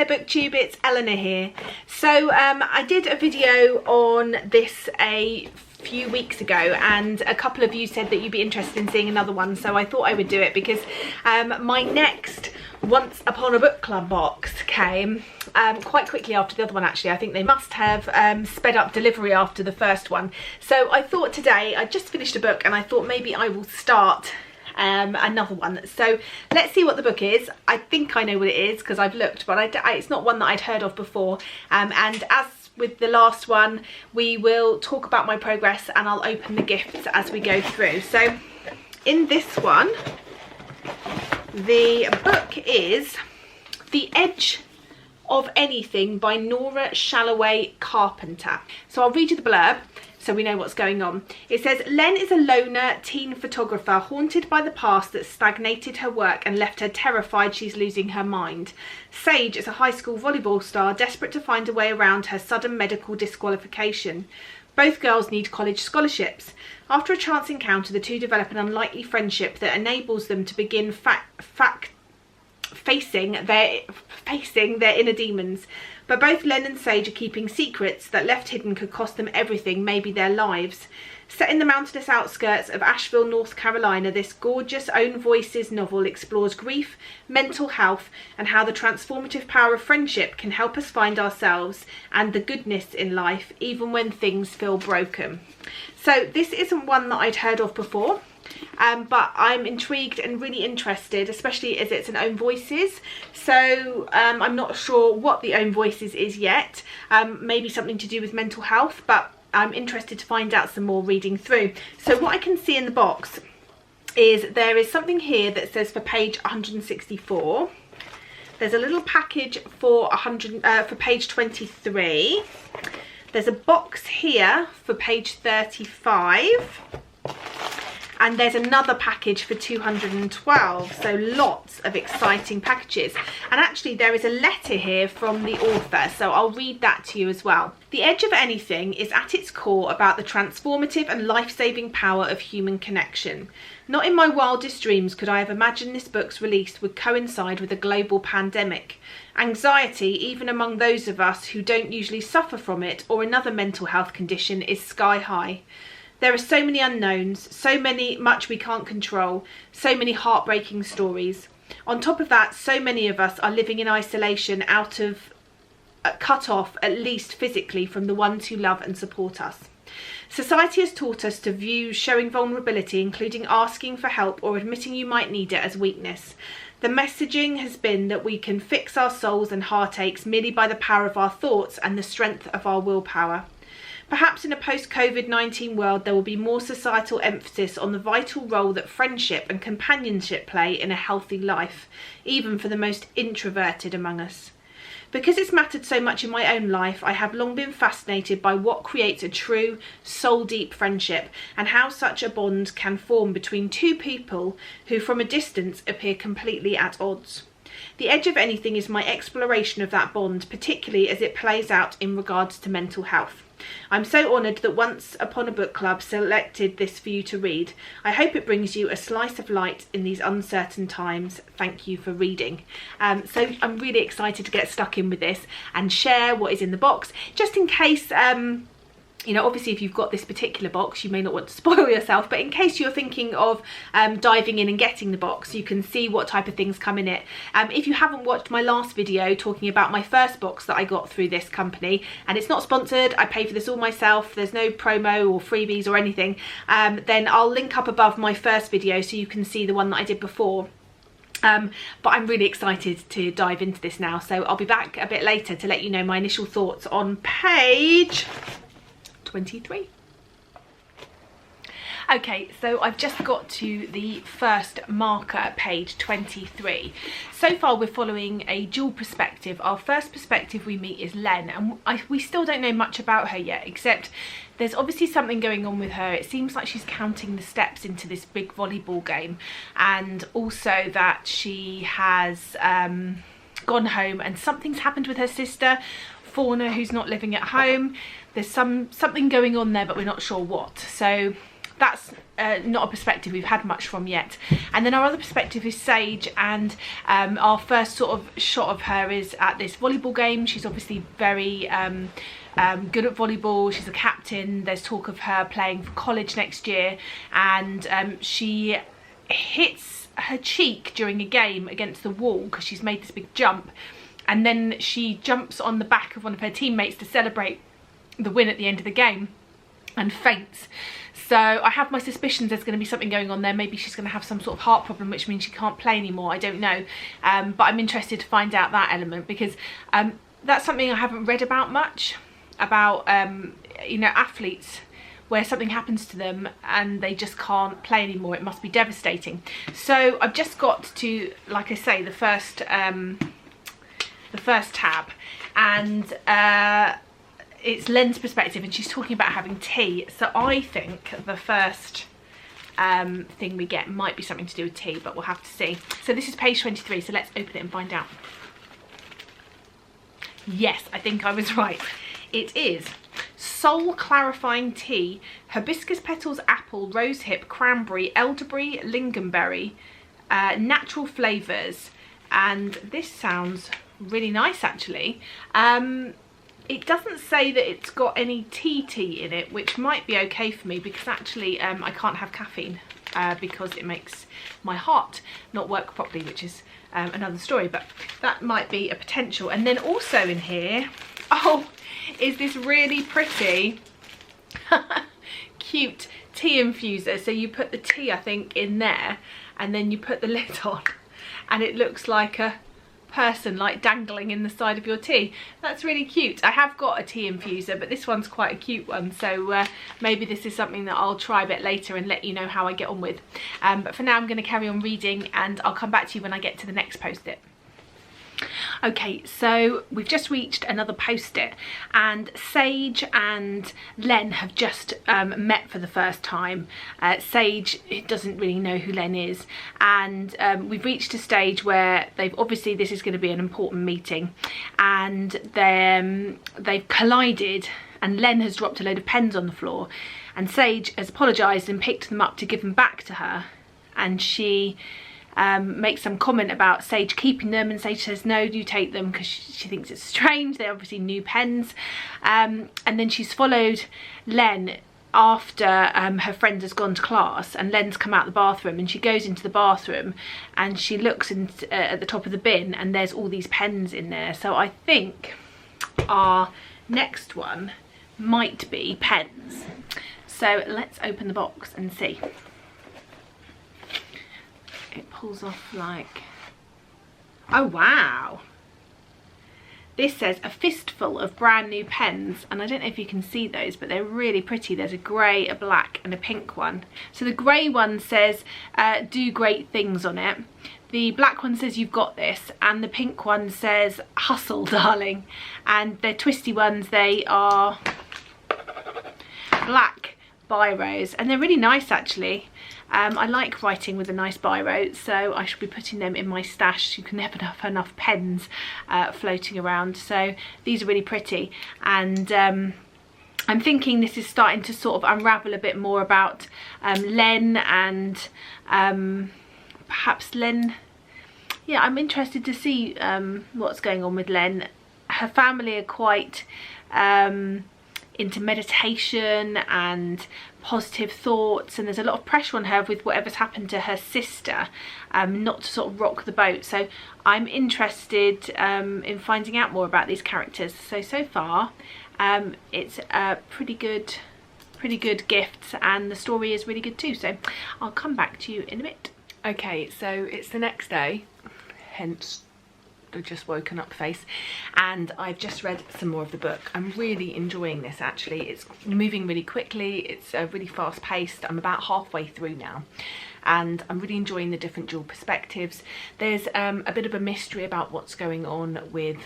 Booktube, it's Eleanor here. So I did a video on this a few weeks ago and a couple of you said that you'd be interested in seeing another one, so I thought I would do it because my next Once Upon a Book Club box came quite quickly after the other one. Actually, I think they must have sped up delivery after the first one. So I thought today, I just finished a book and I thought maybe I will start another one. So let's see what the book is. I think I know what it is because I've looked, but it's not one that I'd heard of before. And as with the last one, we will talk about my progress and I'll open the gifts as we go through. So in this one, the book is The Edge of Anything by Nora Shalloway Carpenter. So I'll read you the blurb so we know what's going on. It says, Len is a loner teen photographer haunted by the past that stagnated her work and left her terrified she's losing her mind. Sage is a high school volleyball star desperate to find a way around her sudden medical disqualification. Both girls need college scholarships. After a chance encounter, the two develop an unlikely friendship that enables them to begin facing their inner demons. But both Len and Sage are keeping secrets that left hidden could cost them everything, maybe their lives. Set in the mountainous outskirts of Asheville, North Carolina, this gorgeous Own Voices novel explores grief, mental health, and how the transformative power of friendship can help us find ourselves and the goodness in life, even when things feel broken. So this isn't one that I'd heard of before. But I'm intrigued and really interested, especially as it's an Own Voices. So I'm not sure what the Own Voices is yet. Maybe something to do with mental health, but I'm interested to find out some more reading through. So what I can see in the box is there is something here that says for page 164. There's a little package for page 23. There's a box here for page 35. And there's another package for 212, so lots of exciting packages. And actually there is a letter here from the author, so I'll read that to you as well. The Edge of Anything is at its core about the transformative and life-saving power of human connection. Not in my wildest dreams could I have imagined this book's release would coincide with a global pandemic. Anxiety, even among those of us who don't usually suffer from it or another mental health condition, is sky high. There are so many unknowns, much we can't control, so many heartbreaking stories. On top of that, so many of us are living in isolation, cut off, at least physically, from the ones who love and support us. Society has taught us to view showing vulnerability, including asking for help or admitting you might need it, as weakness. The messaging has been that we can fix our souls and heartaches merely by the power of our thoughts and the strength of our willpower. Perhaps in a post-COVID-19 world there will be more societal emphasis on the vital role that friendship and companionship play in a healthy life, even for the most introverted among us. Because it's mattered so much in my own life, I have long been fascinated by what creates a true, soul-deep friendship and how such a bond can form between two people who from a distance appear completely at odds. The Edge of Anything is my exploration of that bond, particularly as it plays out in regards to mental health. I'm so honoured that Once Upon a Book Club selected this for you to read. I hope it brings you a slice of light in these uncertain times. Thank you for reading. So I'm really excited to get stuck in with this and share what is in the box, just in case you know, obviously if you've got this particular box you may not want to spoil yourself, but in case you're thinking of diving in and getting the box, you can see what type of things come in it. If you haven't watched my last video talking about my first box that I got through this company, and it's not sponsored, I pay for this all myself, there's no promo or freebies or anything, then I'll link up above my first video so you can see the one that I did before. But I'm really excited to dive into this now, so I'll be back a bit later to let you know my initial thoughts on page 23. Okay, so I've just got to the first marker at page 23. So far we're following a dual perspective. Our first perspective we meet is Len, and we still don't know much about her yet, except there's obviously something going on with her. It seems like she's counting the steps into this big volleyball game, and also that she has gone home and something's happened with her sister Fauna, who's not living at home. There's something going on there, but we're not sure what. So that's not a perspective we've had much from yet. And then our other perspective is Sage, and our first sort of shot of her is at this volleyball game. She's obviously very good at volleyball. She's a captain. There's talk of her playing for college next year, and she hits her cheek during a game against the wall because she's made this big jump, and then she jumps on the back of one of her teammates to celebrate the win at the end of the game and faints. So I have my suspicions there's going to be something going on there. Maybe she's going to have some sort of heart problem, which means she can't play anymore. I don't know, but I'm interested to find out that element, because that's something I haven't read about much, about you know, athletes where something happens to them and they just can't play anymore. It must be devastating. So I've just got to, like I say, the first tab, and it's Len's perspective, and she's talking about having tea. So I think the first thing we get might be something to do with tea, but we'll have to see. So this is page 23, so let's open it and find out. Yes, I think I was right. It is soul clarifying tea, hibiscus petals, apple, rosehip, cranberry, elderberry, lingonberry, natural flavours, and this sounds really nice actually. It doesn't say that it's got any tea in it, which might be okay for me, because actually I can't have caffeine because it makes my heart not work properly, which is another story, but that might be a potential. And then also in here, oh, is this really pretty cute tea infuser. So you put the tea, I think, in there, and then you put the lid on, and it looks like a person like dangling in the side of your tea. That's really cute. I have got a tea infuser, but this one's quite a cute one, so maybe this is something that I'll try a bit later and let you know how I get on with. But for now I'm going to carry on reading, and I'll come back to you when I get to the next post-it. Okay, so we've just reached another post-it, and Sage and Len have just met for the first time. Sage doesn't really know who Len is, and we've reached a stage where obviously this is going to be an important meeting, and they've collided, and Len has dropped a load of pens on the floor, and Sage has apologised and picked them up to give them back to her, and she makes some comment about Sage keeping them, and Sage says no, you take them, because she thinks it's strange. They're obviously new pens. And then she's followed Len after her friend has gone to class, and Len's come out the bathroom, and she goes into the bathroom and she looks at the top of the bin, and there's all these pens in there. So I think our next one might be pens. So let's open the box and see. It pulls off like, oh wow, this says a fistful of brand new pens, and I don't know if you can see those, but they're really pretty. There's a grey, a black and a pink one. So the grey one says do great things on it, the black one says you've got this, and the pink one says hustle darling. And they're twisty ones. They are black biros, and they're really nice actually. I like writing with a nice biro, so I should be putting them in my stash. You can never have enough pens floating around. So these are really pretty, and I'm thinking this is starting to sort of unravel a bit more about Len, and perhaps Len, yeah, I'm interested to see what's going on with Len. Her family are quite into meditation and positive thoughts, and there's a lot of pressure on her with whatever's happened to her sister, not to sort of rock the boat. So I'm interested in finding out more about these characters. So far it's a pretty good gift, and the story is really good too, so I'll come back to you in a bit. Okay, so it's the next day, hence the just woken up face, and I've just read some more of the book. I'm really enjoying this actually. It's moving really quickly, it's really fast paced. I'm about halfway through now, and I'm really enjoying the different dual perspectives. There's a bit of a mystery about what's going on with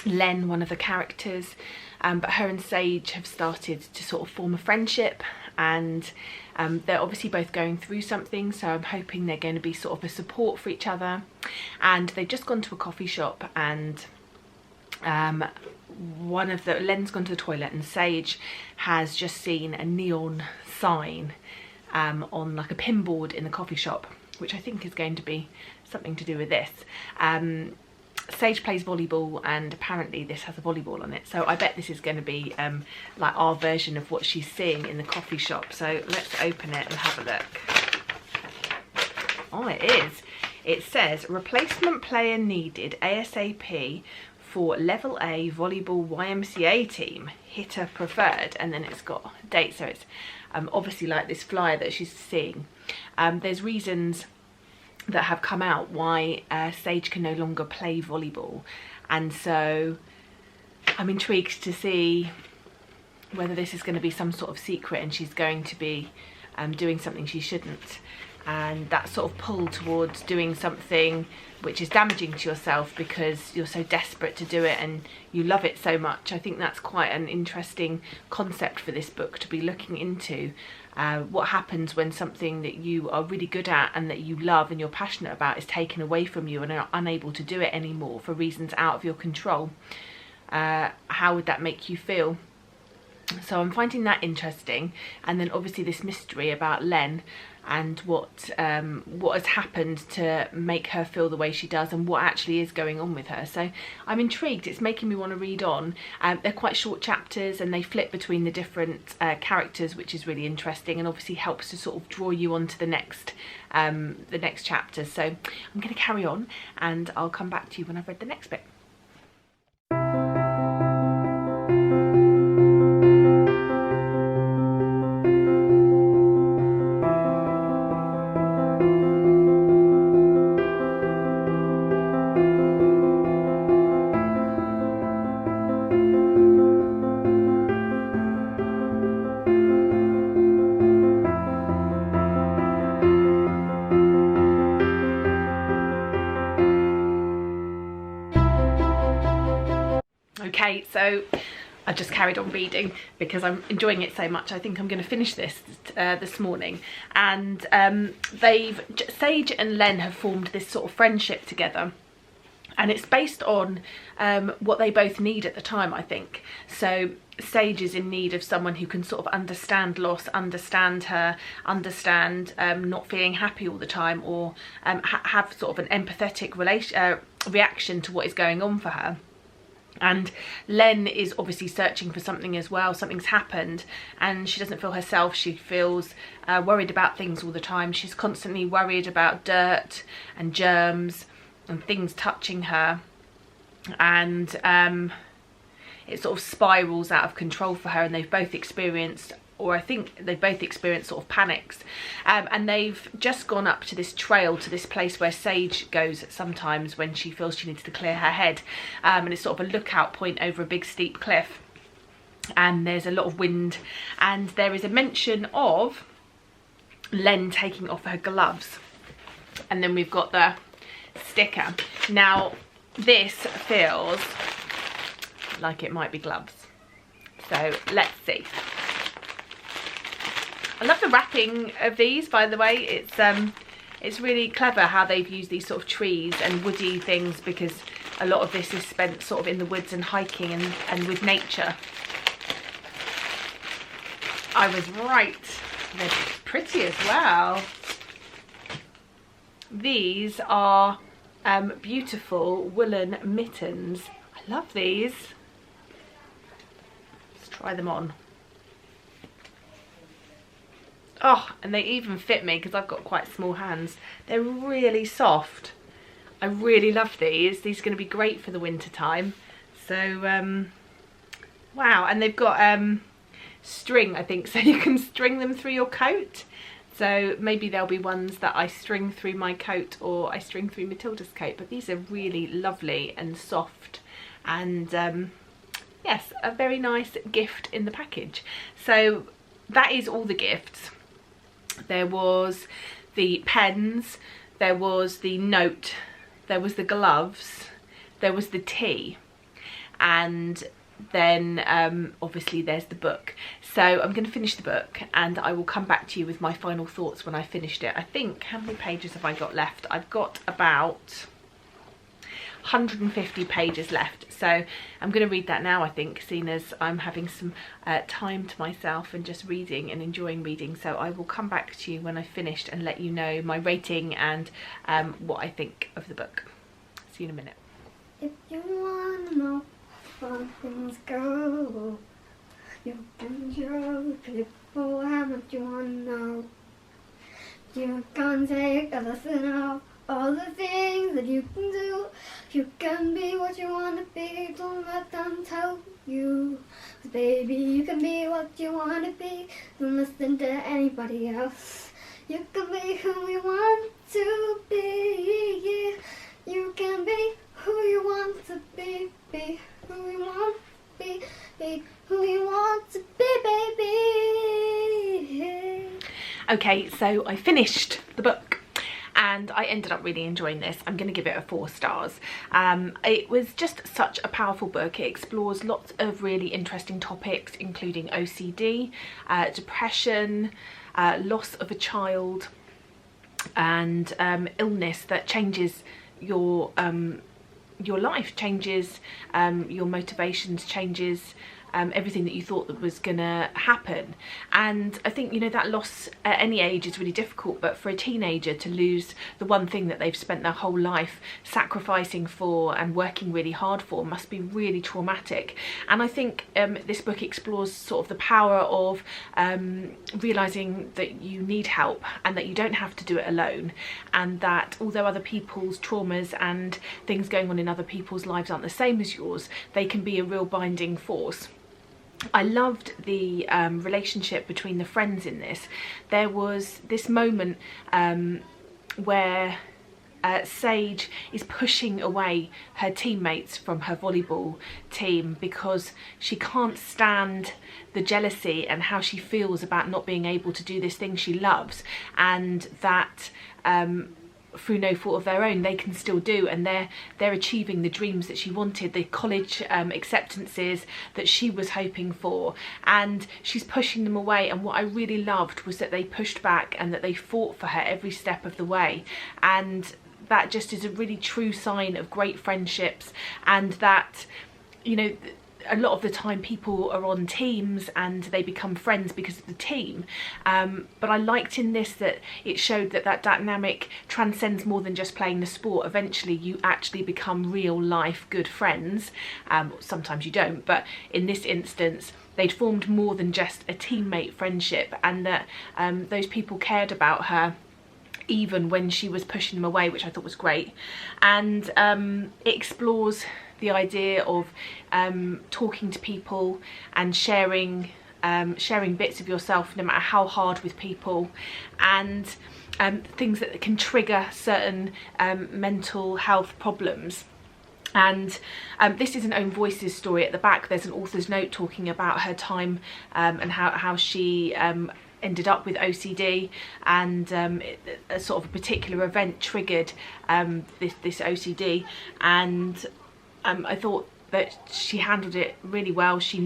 Len, one of the characters, but her and Sage have started to sort of form a friendship, and they're obviously both going through something, so I'm hoping they're going to be sort of a support for each other. And they've just gone to a coffee shop, and Len's gone to the toilet, and Sage has just seen a neon sign on like a pin board in the coffee shop, which I think is going to be something to do with this. Sage plays volleyball, and apparently this has a volleyball on it, so I bet this is going to be like our version of what she's seeing in the coffee shop. So let's open it and have a look. Oh, it is. It says replacement player needed ASAP for level A volleyball YMCA team, hitter preferred, and then it's got a date, so it's obviously like this flyer that she's seeing. There's reasons that have come out why Sage can no longer play volleyball, and so I'm intrigued to see whether this is going to be some sort of secret and she's going to be doing something she shouldn't, and that sort of pull towards doing something which is damaging to yourself because you're so desperate to do it and you love it so much. I think that's quite an interesting concept for this book to be looking into. What happens when something that you are really good at and that you love and you're passionate about is taken away from you and are unable to do it anymore for reasons out of your control? How would that make you feel? So I'm finding that interesting. And then obviously this mystery about Len and what has happened to make her feel the way she does and what actually is going on with her. So I'm intrigued. It's making me want to read on. They're quite short chapters and they flip between the different characters, which is really interesting and obviously helps to sort of draw you on to the next chapter. So I'm going to carry on and I'll come back to you when I've read the next bit. Okay, so I just carried on reading because I'm enjoying it so much. I think I'm going to finish this this morning. And Sage and Len have formed this sort of friendship together. And it's based on what they both need at the time, I think. So Sage is in need of someone who can sort of understand loss, understand her, understand not feeling happy all the time, or have sort of an empathetic reaction to what is going on for her. And Len is obviously searching for something as well. Something's happened and she doesn't feel herself. She feels worried about things all the time. She's constantly worried about dirt and germs and things touching her, and it sort of spirals out of control for her. And they've both experienced, or I think they've both experienced, sort of panics, and they've just gone up to this trail, to this place where Sage goes sometimes when she feels she needs to clear her head, and it's sort of a lookout point over a big steep cliff, and there's a lot of wind, and there is a mention of Len taking off her gloves, and then we've got the sticker. Now this feels like it might be gloves, so let's see. I love the wrapping of these, by the way. It's really clever how they've used these sort of trees and woody things, because a lot of this is spent sort of in the woods and hiking and with nature. I was right. They're pretty as well. These are beautiful woolen mittens. I love these. Let's try them on. Oh, and they even fit me because I've got quite small hands. They're really soft. I really love these. These are going to be great for the winter time. So, wow. And they've got string, I think, so you can string them through your coat. So maybe there'll be ones that I string through my coat or I string through Matilda's coat. But these are really lovely and soft. And yes, a very nice gift in the package. So that is all the gifts. There was the pens, there was the note, there was the gloves, there was the tea, and then obviously there's the book. So I'm going to finish the book and I will come back to you with my final thoughts when I finished it. I think, how many pages have I got left? I've got about 150 pages left. So I'm going to read that now, I think, seeing as I'm having some time to myself and just reading and enjoying reading. So I will come back to you when I've finished and let you know my rating and what I think of the book. See you in a minute. If you want to know how things go, you can show people how much you want to know. You can take a lesson of all the things that you can do. You can be what you want to be, don't let them tell you. 'Cause baby, you can be what you want to be, don't listen to anybody else. You can be who you want to be, yeah. You can be who you want to be who you want to be who you want to be, baby. Okay, so I finished the book and I ended up really enjoying this. I'm going to give it a 4 stars. It was just such a powerful book. It explores lots of really interesting topics, including OCD, depression, loss of a child, and illness that changes your life, changes your motivations, changes everything that you thought that was gonna happen. And I think, you know, that loss at any age is really difficult, but for a teenager to lose the one thing that they've spent their whole life sacrificing for and working really hard for must be really traumatic. And I think this book explores sort of the power of realizing that you need help and that you don't have to do it alone, and that although other people's traumas and things going on in other people's lives aren't the same as yours, they can be a real binding force. I loved the relationship between the friends in this. There was this moment where Sage is pushing away her teammates from her volleyball team because she can't stand the jealousy and how she feels about not being able to do this thing she loves, and that through no fault of their own they can still do, and they're achieving the dreams that she wanted, the college acceptances that she was hoping for, and she's pushing them away. And what I really loved was that they pushed back and that they fought for her every step of the way, and that just is a really true sign of great friendships. And that, you know, a lot of the time people are on teams and they become friends because of the team, but I liked in this that it showed that that dynamic transcends more than just playing the sport. Eventually you actually become real life good friends. Sometimes you don't, but in this instance they'd formed more than just a teammate friendship, and that those people cared about her even when she was pushing them away, which I thought was great. And it explores the idea of talking to people and sharing bits of yourself, no matter how hard, with people, and things that can trigger certain mental health problems. And this is an Own Voices story. At the back there's an author's note talking about her time and how she ended up with OCD, and a sort of a particular event triggered this OCD, and I thought that she handled it really well. She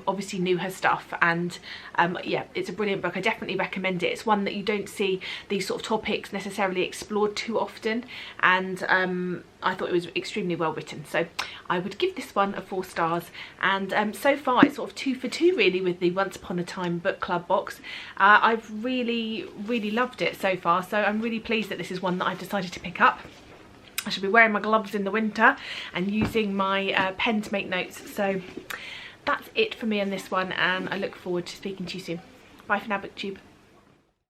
obviously knew her stuff, and yeah, it's a brilliant book. I definitely recommend it. It's one that you don't see these sort of topics necessarily explored too often, and I thought it was extremely well written. So I would give this one a 4 stars, and so far it's sort of 2 for 2 really with the Once Upon a Time book club box. I've really loved it so far, so I'm really pleased that this is one that I've decided to pick up. I should be wearing my gloves in the winter and using my pen to make notes. So that's it for me on this one, and I look forward to speaking to you soon. Bye for now, BookTube.